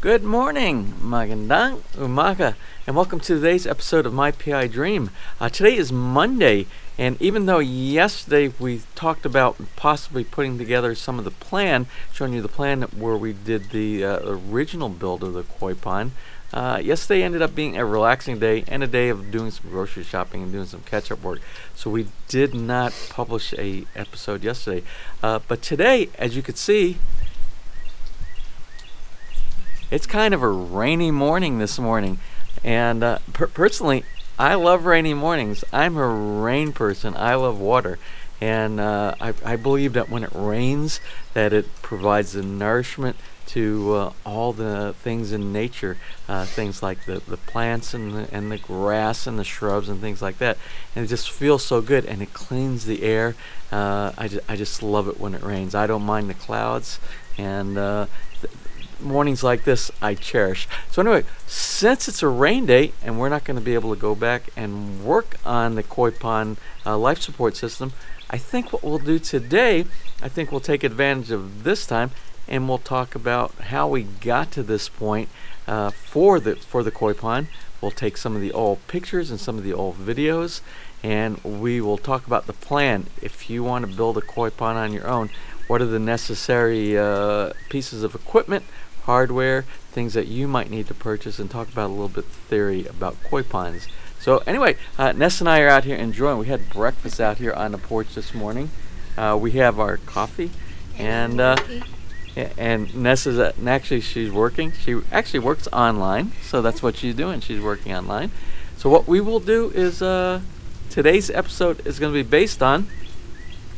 Good morning, magandang umaga, and welcome to today's episode of My PI Dream. Today is Monday, and even though yesterday we talked about possibly putting together some of the plan, showing you the plan where we did the original build of the koi pond, yesterday ended up being a relaxing day and a day of doing some grocery shopping and doing some catch-up work. So we did not publish a episode yesterday, but today, as you could see, it's kind of a rainy morning this morning, and personally, I love rainy mornings. I'm a rain person. I love water, and I believe that when it rains, that it provides the nourishment to all the things in nature, things like the plants and the grass and the shrubs and things like that. And it just feels so good, and it cleans the air. I just love it when it rains. I don't mind the clouds, and mornings like this I cherish. So anyway, since it's a rain day and we're not going to be able to go back and work on the koi pond life support system, I think what we'll do today, I think we'll take advantage of this time and we'll talk about how we got to this point for the koi pond. We'll take some of the old pictures and some of the old videos, and we will talk about the plan. If you want to build a koi pond on your own, what are the necessary pieces of equipment, hardware, things that you might need to purchase, and talk about a little bit of theory about koi ponds. So anyway, Ness and I are out here enjoying. We had breakfast out here on the porch this morning. We have our coffee, and Ness is actually she's working. She actually works online, so that's what she's doing. She's working online. So what we will do is today's episode is going to be based on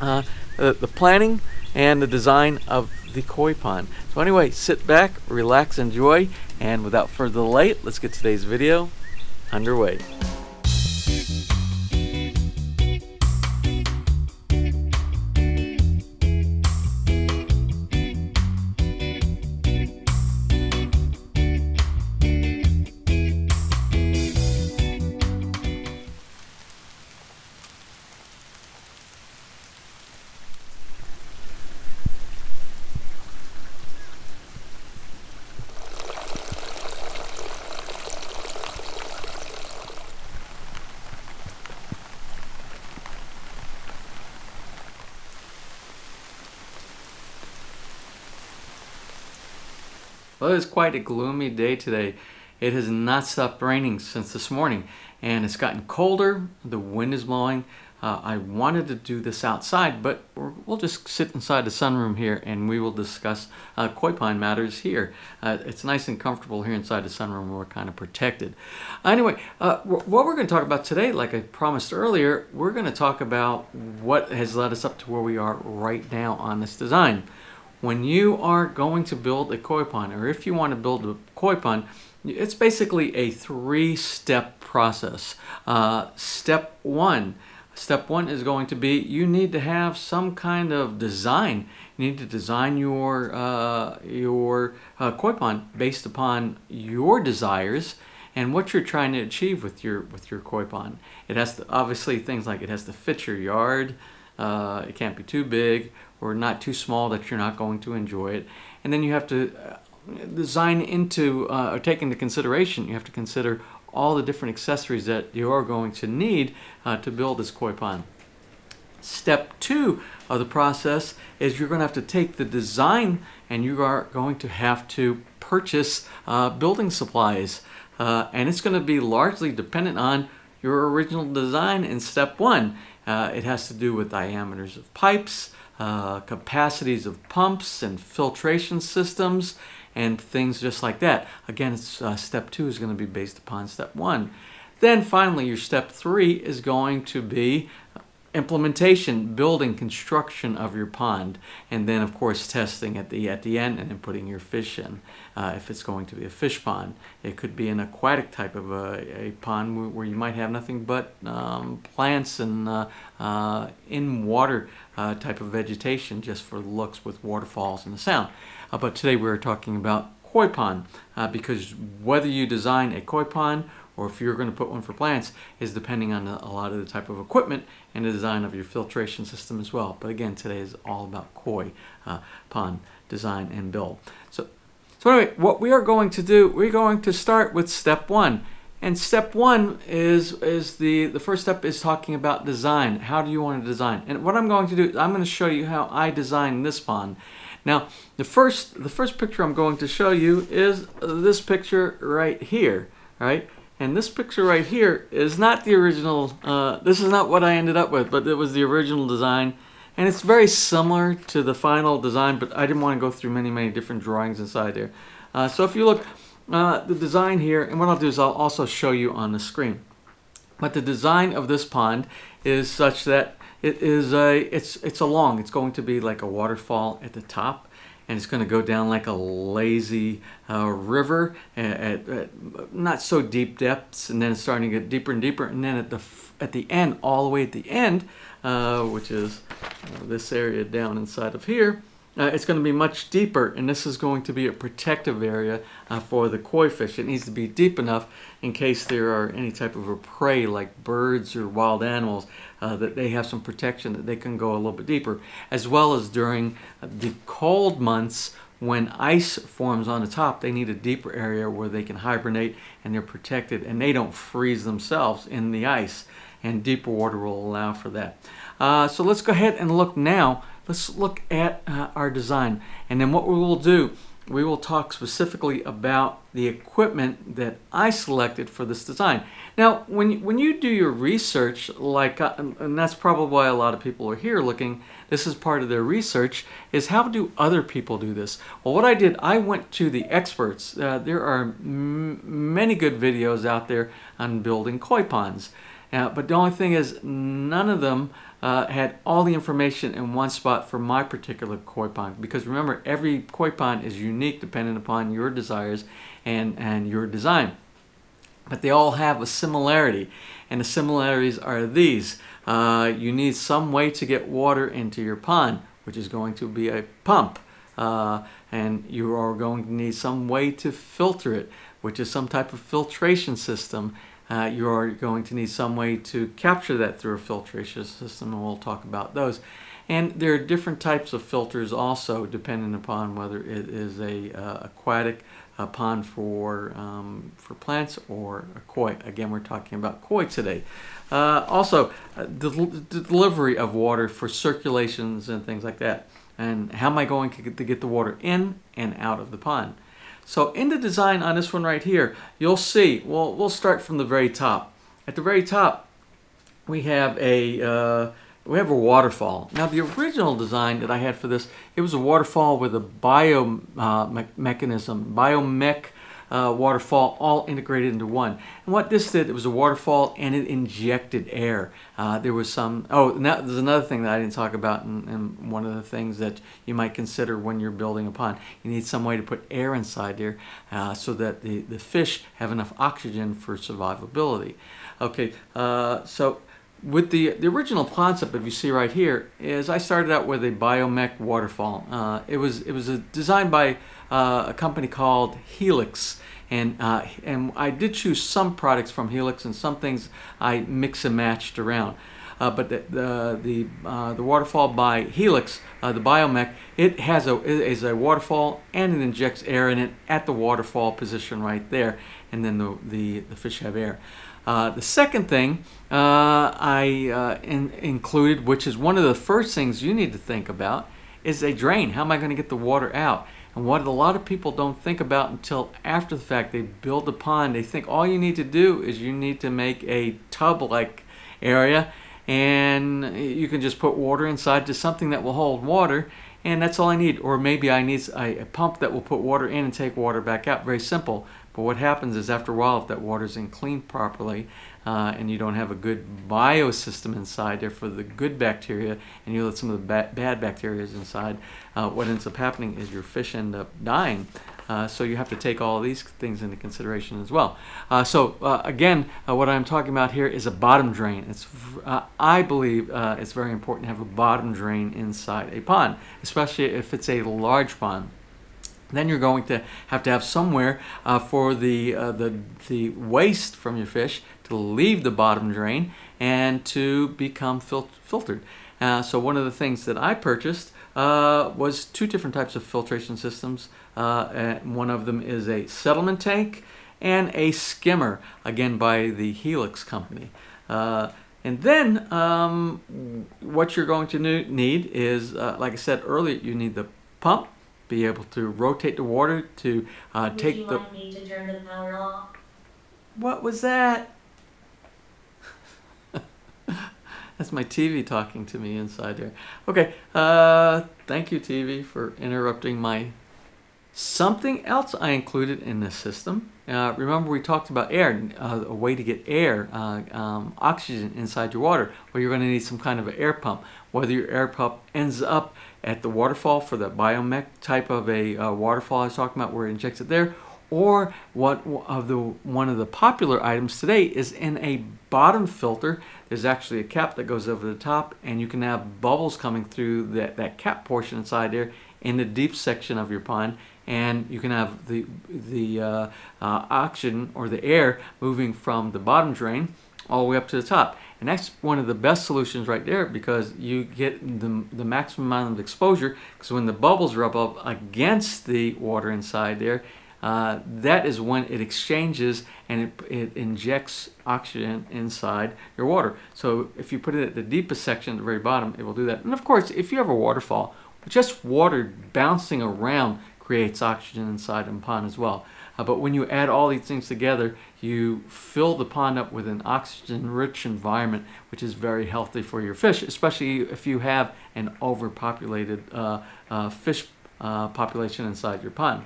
the planning and the design of the koi pond. So anyway, sit back, relax, enjoy, and without further delay, let's get today's video underway. Well, it is quite a gloomy day today. It has not stopped raining since this morning, and it's gotten colder. The wind is blowing. I wanted to do this outside, but we'll just sit inside the sunroom here and we will discuss koi pond matters here. It's nice and comfortable here inside the sunroom. We're kind of protected. Anyway, what we're going to talk about today, like I promised earlier, we're going to talk about what has led us up to where we are right now on this design. When you are going to build a koi pond, or if you want to build a koi pond, it's basically a three-step process. Step one is going to be you need to have some kind of design. You need to design your koi pond based upon your desires and what you're trying to achieve with your koi pond. It has to, obviously, things like it has to fit your yard. It can't be too big or not too small that you're not going to enjoy it. And then you have to design into or take into consideration, you have to consider all the different accessories that you are going to need to build this koi pond. Step two of the process is you're going to have to take the design and you are going to have to purchase building supplies. And it's going to be largely dependent on your original design in step one. It has to do with diameters of pipes, capacities of pumps and filtration systems, and things just like that. Again, step two is going to be based upon step one. Then finally, your step three is going to be implementation, building, construction of your pond, and then of course testing at the end, and then putting your fish in. If it's going to be a fish pond, it could be an aquatic type of a pond where you might have nothing but plants and in water type of vegetation just for looks with waterfalls and the sound. But today we're talking about koi pond because whether you design a koi pond or if you're going to put one for plants is depending on a lot of the type of equipment and the design of your filtration system as well. But again, today is all about koi pond design and build. So anyway, what we are going to do, we're going to start with step one. And step one is the first step is talking about design. How do you want to design? And what I'm going to do is I'm going to show you how I designed this pond. Now, the first picture I'm going to show you is this picture right here, right? And this picture right here is not the original, this is not what I ended up with, but it was the original design. And it's very similar to the final design, but I didn't want to go through many different drawings inside there. So if you look, the design here, and what I'll do is I'll also show you on the screen. But the design of this pond is such that it is it's going to be like a waterfall at the top, and it's going to go down like a lazy river at not so deep depths, and then it's starting to get deeper and deeper, and then at the end, all the way at the end, which is this area down inside of here, it's going to be much deeper, and this is going to be a protective area for the koi fish. It needs to be deep enough in case there are any type of a prey like birds or wild animals, that they have some protection, that they can go a little bit deeper, as well as during the cold months when ice forms on the top. They need a deeper area where they can hibernate and they're protected and they don't freeze themselves in the ice, and deeper water will allow for that. So let's go ahead and look now. Let's look at our design, and then what we will do, we will talk specifically about the equipment that I selected for this design. Now, when you do your research, like, and that's probably why a lot of people are here looking, this is part of their research, is how do other people do this? Well, what I did, I went to the experts. There are many good videos out there on building koi ponds. But the only thing is, none of them had all the information in one spot for my particular koi pond. Because remember, every koi pond is unique depending upon your desires and your design. But they all have a similarity, and the similarities are these. You need some way to get water into your pond, which is going to be a pump. And you are going to need some way to filter it, which is some type of filtration system. You are going to need some way to capture that through a filtration system, and we'll talk about those. And there are different types of filters also, depending upon whether it is a aquatic pond for plants or a koi. Again, we're talking about koi today. Also, the delivery of water for circulations and things like that. And how am I going to get the water in and out of the pond? So in the design on this one right here, you'll see, we'll start from the very top. At the very top, we have a waterfall. Now, the original design that I had for this, it was a waterfall with a biomech waterfall all integrated into one. And what this did, it was a waterfall and it injected air. There was some, now there's another thing that I didn't talk about, and one of the things that you might consider when you're building a pond. You need some way to put air inside there so that the fish have enough oxygen for survivability. Okay, so with the original concept, if you see right here, is I started out with a biomech waterfall. It was designed by a company called Helix, and I did choose some products from Helix, and some things I mix and matched around. But the waterfall by Helix, the biomech, it is a waterfall and it injects air in it at the waterfall position right there, and then the fish have air. The second thing I included, which is one of the first things you need to think about, is a drain. How am I going to get the water out? And what a lot of people don't think about until after the fact, they build a pond. They think all you need to do is you need to make a tub-like area, and you can just put water inside to something that will hold water, and that's all I need. Or maybe I need a pump that will put water in and take water back out. Very simple. But what happens is, after a while, if that water isn't cleaned properly and you don't have a good biosystem inside there for the good bacteria, and you let some of the bad bacteria inside, what ends up happening is your fish end up dying. So you have to take all of these things into consideration as well. Again, what I'm talking about here is a bottom drain. I believe it's very important to have a bottom drain inside a pond, especially if it's a large pond. Then you're going to have somewhere for the waste from your fish to leave the bottom drain and to become filtered. So one of the things that I purchased was two different types of filtration systems. And one of them is a settlement tank and a skimmer, again by the Helix company. And then what you're going to need is, like I said earlier, you need the pump, be able to rotate the water to take the... Would you like me to turn the power off? What was that? That's my TV talking to me inside there. Okay, thank you TV for interrupting my... Something else I included in this system. Remember we talked about air, a way to get air, oxygen inside your water. Well, you're going to need some kind of an air pump. Whether your air pump ends up at the waterfall for the biomech type of a waterfall I was talking about where it injects it there, or one of the popular items today is in a bottom filter. There's actually a cap that goes over the top, and you can have bubbles coming through that cap portion inside there in the deep section of your pond, and you can have the oxygen or the air moving from the bottom drain all the way up to the top. And that's one of the best solutions right there, because you get the maximum amount of exposure, because when the bubbles rub up against the water inside there, that is when it exchanges and it injects oxygen inside your water. So if you put it at the deepest section at the very bottom, it will do that. And of course, if you have a waterfall, just water bouncing around creates oxygen inside the pond as well. But when you add all these things together, you fill the pond up with an oxygen-rich environment, which is very healthy for your fish, especially if you have an overpopulated fish population inside your pond.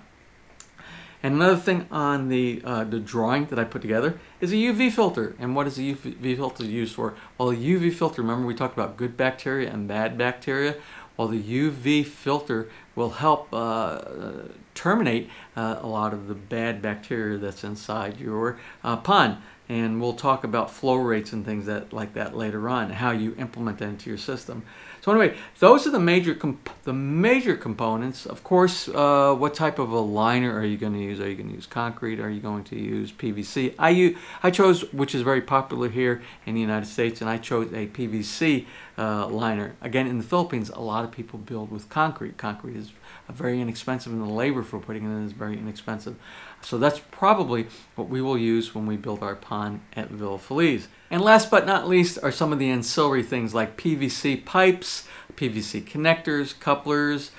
And another thing on the drawing that I put together is a UV filter. And what is a UV filter used for? Well, a UV filter, remember we talked about good bacteria and bad bacteria? Well, the UV filter will help terminate a lot of the bad bacteria that's inside your pond. And we'll talk about flow rates and things like that later on, how you implement that into your system. So anyway, those are the major components. Of course, what type of a liner are you going to use? Are you going to use concrete? Are you going to use PVC? I chose, which is very popular here in the United States, and I chose a PVC liner. Again, in the Philippines, a lot of people build with concrete. Concrete is very inexpensive, and the labor for putting it in is very inexpensive. So that's probably what we will use when we build our pond at Villa Feliz. And last but not least are some of the ancillary things like PVC pipes, PVC connectors, couplers,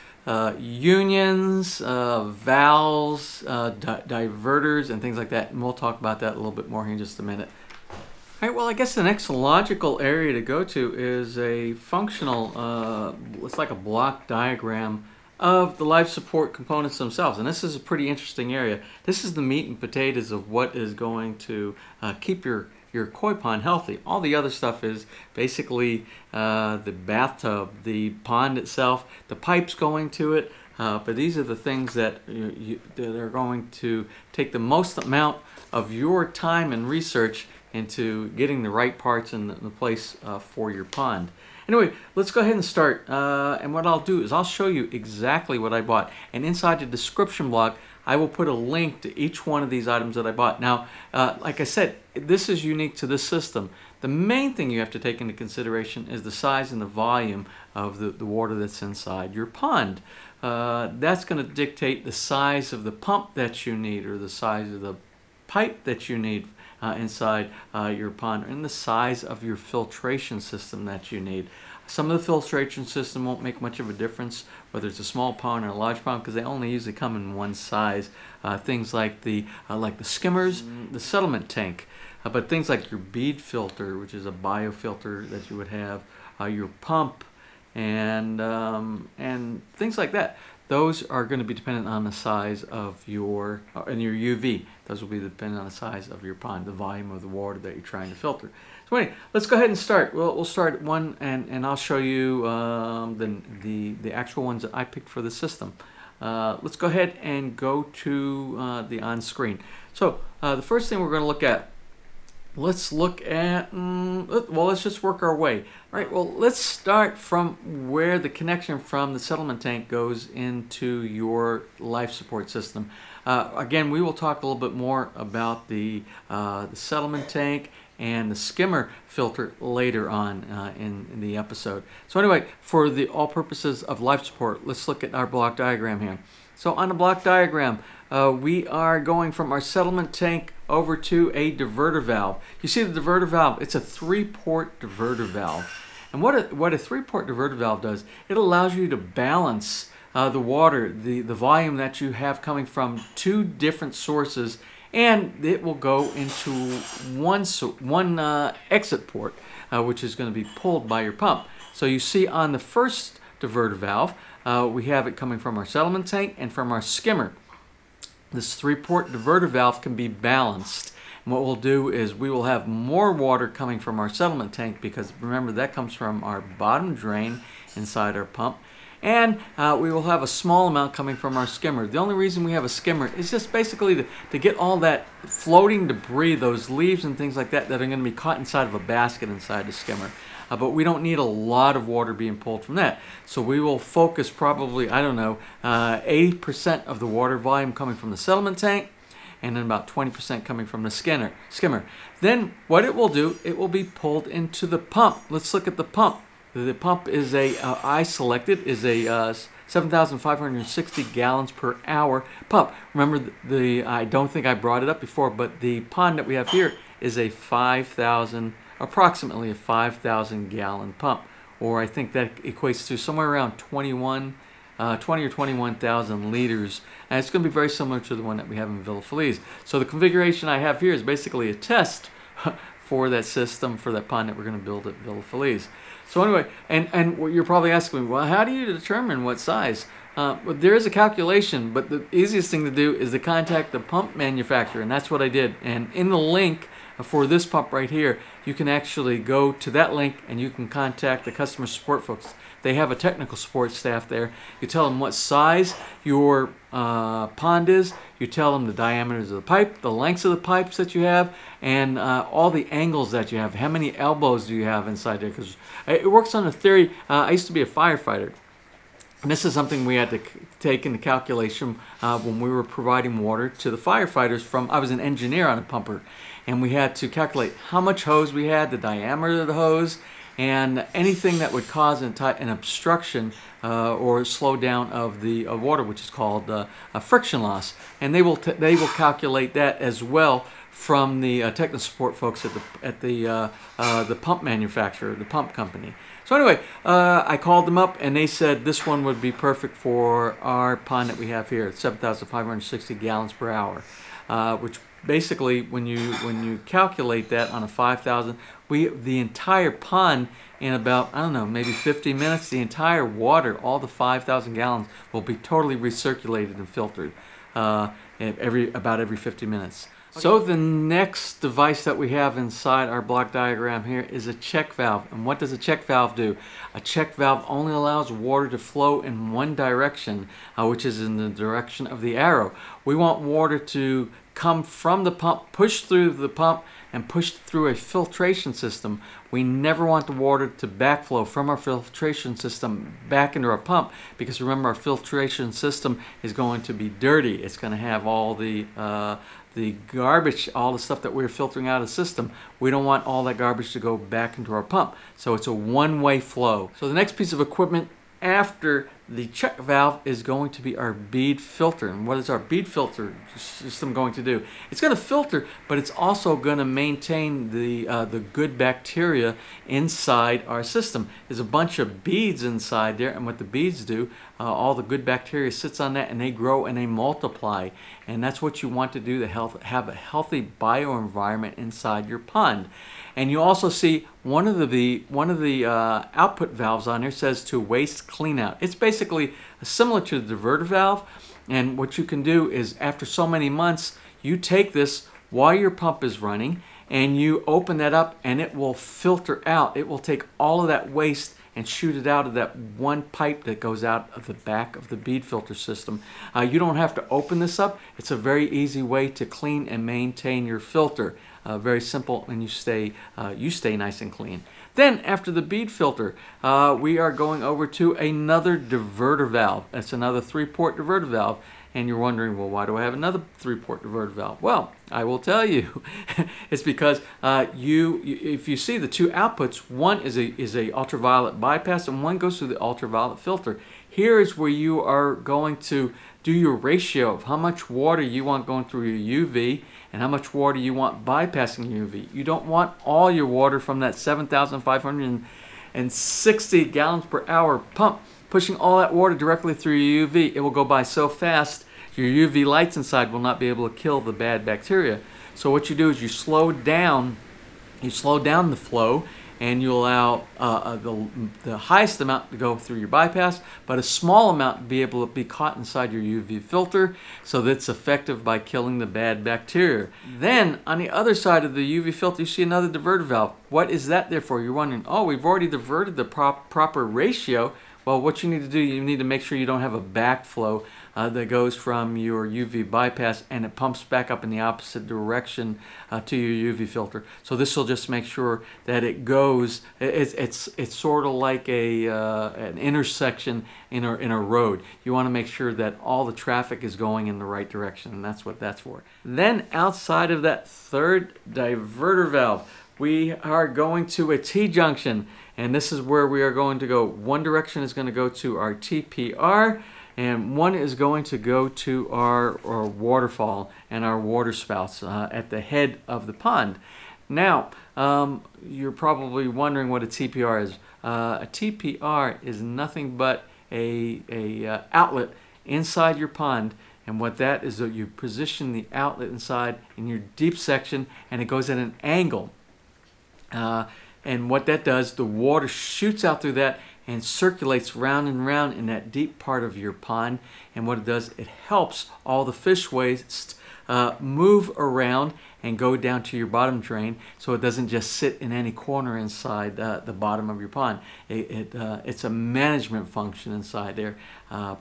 unions, valves, diverters, and things like that. And we'll talk about that a little bit more here in just a minute. All right, well, I guess the next logical area to go to is a functional, it's like a block diagram of the life support components themselves. And this is a pretty interesting area. This is the meat and potatoes of what is going to keep your koi pond healthy. All the other stuff is basically the bathtub, the pond itself, the pipes going to it. But these are the things that that are going to take the most amount of your time and research into getting the right parts in the place for your pond. Anyway, let's go ahead and start. And what I'll do is I'll show you exactly what I bought. And inside the description block, I will put a link to each one of these items that I bought. Now, like I said, this is unique to this system. The main thing you have to take into consideration is the size and the volume of the water that's inside your pond. That's going to dictate the size of the pump that you need, or the size of the pipe that you need inside your pond, and the size of your filtration system that you need. Some of the filtration system won't make much of a difference, whether it's a small pond or a large pond, because they only usually come in one size. Things like the skimmers, the settlement tank, but things like your bead filter, which is a biofilter that you would have, your pump, and things like that. Those are going to be dependent on the size of your UV. Those will be dependent on the size of your pond, the volume of the water that you're trying to filter. So anyway, let's go ahead and start. We'll start at one, and I'll show you the actual ones that I picked for the system. Let's go ahead and go to the on-screen. So the first thing we're going to look at, let's look at, well, let's just work our way. All right, well, let's start from where the connection from the settlement tank goes into your life support system. Again, we will talk a little bit more about the settlement tank and the skimmer filter later on in the episode. So anyway, for the all purposes of life support, let's look at our block diagram here. So on the block diagram, we are going from our settlement tank over to a diverter valve. You see the diverter valve, it's a 3-port diverter valve. And what a 3-port diverter valve does, it allows you to balance the water, the volume that you have coming from 2 different sources, and it will go into one exit port, which is going to be pulled by your pump. So you see on the first diverter valve, we have it coming from our settlement tank and from our skimmer. This 3-port diverter valve can be balanced. And what we'll do is we will have more water coming from our settlement tank, because remember, that comes from our bottom drain inside our pump. And we will have a small amount coming from our skimmer. The only reason we have a skimmer is just basically to get all that floating debris, those leaves and things like that, that are going to be caught inside of a basket inside the skimmer. But we don't need a lot of water being pulled from that. So we will focus probably, I don't know, 80% of the water volume coming from the settlement tank, and then about 20% coming from the skimmer. Then what it will do, it will be pulled into the pump. Let's look at the pump. The pump is I selected is a 7,560 gallons per hour pump. Remember, I don't think I brought it up before, but the pond that we have here is a approximately a 5,000 gallon pump, or I think that equates to somewhere around 20 or 21,000 liters, and it's going to be very similar to the one that we have in Villa Feliz. So the configuration I have here is basically a test for that system, for that pond that we're going to build at Villa Feliz. So anyway, and you're probably asking me, well, how do you determine what size? Well, there is a calculation, but the easiest thing to do is to contact the pump manufacturer, and that's what I did. And in the link for this pump right here, you can actually go to that link and you can contact the customer support folks. They have a technical support staff there. You tell them what size your pond is. You tell them the diameters of the pipe, the lengths of the pipes that you have, and all the angles that you have. How many elbows do you have inside there? Because it works on a theory. I used to be a firefighter. And this is something we had to take into calculation when we were providing water to the firefighters I was an engineer on a pumper. And we had to calculate how much hose we had, the diameter of the hose, and anything that would cause an obstruction or slow down of the water, which is called a friction loss. And they will calculate that as well from the technical support folks at the pump manufacturer, the pump company. So anyway, I called them up and they said this one would be perfect for our pond that we have here, 7,560 gallons per hour, which basically when you calculate that on a 5,000, the entire pond in about, I don't know, maybe 50 minutes, the entire water, all the 5,000 gallons, will be totally recirculated and filtered about every 50 minutes. So the next device that we have inside our block diagram here is a check valve. And what does a check valve do? A check valve only allows water to flow in one direction, which is in the direction of the arrow. We want water to come from the pump, push through the pump, and push through a filtration system. We never want the water to backflow from our filtration system back into our pump, because remember, our filtration system is going to be dirty. It's going to have all the garbage, all the stuff that we're filtering out of the system. We don't want all that garbage to go back into our pump. So it's a one-way flow. So the next piece of equipment after the check valve is going to be our bead filter. And what is our bead filter system going to do? It's going to filter, but it's also going to maintain the good bacteria inside our system. There's a bunch of beads inside there, and what the beads do, all the good bacteria sits on that, and they grow and they multiply. And that's what you want to do to have a healthy bioenvironment inside your pond. And you also see one of the output valves on here says to waste clean out. It's basically similar to the diverter valve, and what you can do is after so many months, you take this while your pump is running and you open that up and it will filter out. It will take all of that waste and shoot it out of that one pipe that goes out of the back of the bead filter system. You don't have to open this up. It's a very easy way to clean and maintain your filter. Very simple, and you stay nice and clean. Then after the bead filter, we are going over to another diverter valve. That's another 3-port diverter valve. And you're wondering, well, why do I have another 3-port diverter valve? Well, I will tell you. It's because if you see the two outputs, one is a ultraviolet bypass and one goes through the ultraviolet filter. Here is where you are going to do your ratio of how much water you want going through your UV and how much water you want bypassing UV. You don't want all your water from that 7,560 gallons per hour pump pushing all that water directly through your UV. It will go by so fast, your UV lights inside will not be able to kill the bad bacteria. So what you do is you slow down the flow, and you allow the highest amount to go through your bypass, but a small amount to be able to be caught inside your UV filter, so that it's effective by killing the bad bacteria. Then on the other side of the UV filter, you see another diverter valve. What is that there for? You're wondering, oh, we've already diverted the proper ratio. Well, what you need to do, you need to make sure you don't have a backflow that goes from your UV bypass and it pumps back up in the opposite direction to your UV filter. So this will just make sure that it goes. It's sort of like an intersection in a road. You want to make sure that all the traffic is going in the right direction, and that's what that's for. Then outside of that third diverter valve, we are going to a T-junction, and this is where we are going to go. One direction is going to go to our TPR, and one is going to go to our waterfall and our water spouts at the head of the pond. Now, you're probably wondering what a TPR is. A TPR is nothing but a outlet inside your pond. And what that is, that you position the outlet inside in your deep section, and it goes at an angle. And what that does, the water shoots out through that and circulates round and round in that deep part of your pond. And what it does, it helps all the fish waste move around and go down to your bottom drain, so it doesn't just sit in any corner inside the bottom of your pond. It's a management function inside there,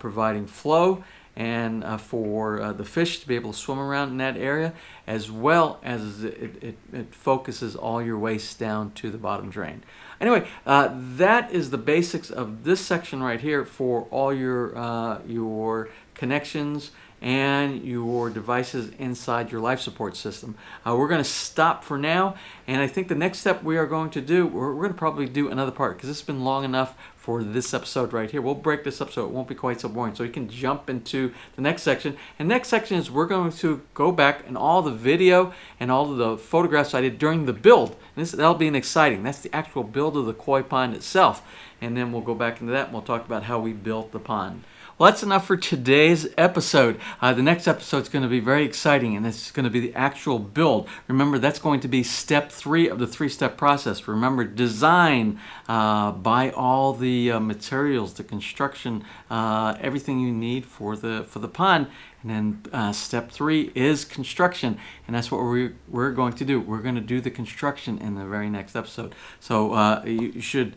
providing flow and for the fish to be able to swim around in that area, as well as it focuses all your waste down to the bottom drain. Anyway, that is the basics of this section right here for all your connections and your devices inside your life support system. We're going to stop for now, and I think the next step we are going to do, we're going to probably do another part, because it's been long enough for this episode right here. We'll break this up so it won't be quite so boring, so you can jump into the next section. And next section is we're going to go back and all the video and all of the photographs I did during the build. And that'll be an exciting. That's the actual build of the koi pond itself. And then we'll go back into that and we'll talk about how we built the pond. Well, that's enough for today's episode. The next episode is going to be very exciting, and it's going to be the actual build. Remember, that's going to be step 3 of the 3-step process. Remember, design, buy all the materials, the construction, everything you need for the pond. And then step 3 is construction, and that's what we're going to do. We're going to do the construction in the very next episode. So you should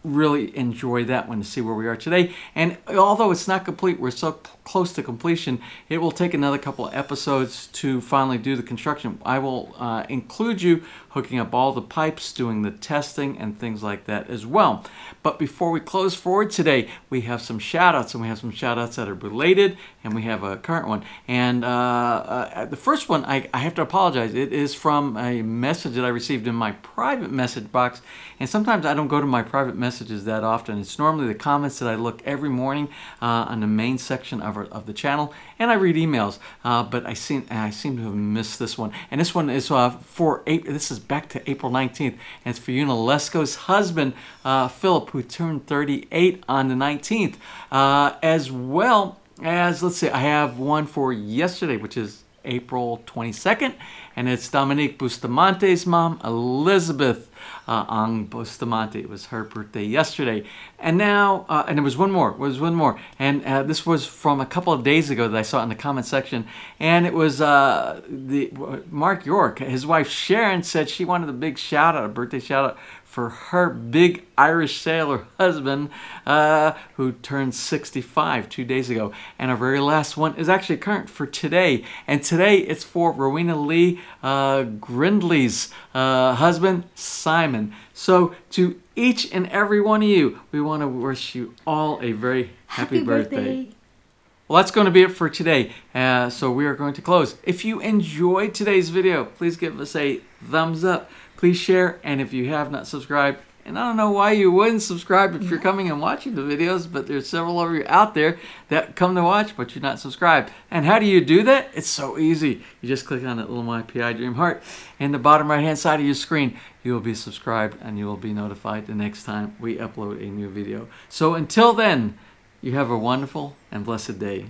really enjoy that one to see where we are today. And although it's not complete, we're so close to completion, it will take another couple of episodes to finally do the construction. I will include you hooking up all the pipes, doing the testing, and things like that as well. But before we close forward today, we have some shout-outs, and we have some shout-outs that are related, and we have a current one. And the first one, I have to apologize. It is from a message that I received in my private message box, and sometimes I don't go to my private messages that often. It's normally the comments that I look every morning on the main section of the channel, and I read emails, but I seem to have missed this one. And this one is for April. This is back to April 19th, and it's for Unalesco's husband, Philip, who turned 38 on the 19th, as well as, let's see, I have one for yesterday, which is April 22nd, and it's Dominique Bustamante's mom, Elizabeth Ang Bustamante. It was her birthday yesterday. And now, and there was one more. And this was from a couple of days ago that I saw in the comment section. And it was Mark York. His wife Sharon said she wanted a big shout out, a birthday shout out for her big Irish sailor husband who turned 65 2 days ago. And our very last one is actually current for today. And today it's for Rowena Lee Grindley's husband, Simon. So to each and every one of you, we want to wish you all a very happy birthday. Well, that's going to be it for today. So we are going to close. If you enjoyed today's video, please give us a thumbs up. Please share. And if you have not subscribed, and I don't know why you wouldn't subscribe if you're coming and watching the videos, but there's several of you out there that come to watch, but you're not subscribed. And how do you do that? It's so easy. You just click on that little My PI Dream heart. In the bottom right hand side of your screen, you will be subscribed and you will be notified the next time we upload a new video. So until then, you have a wonderful and blessed day.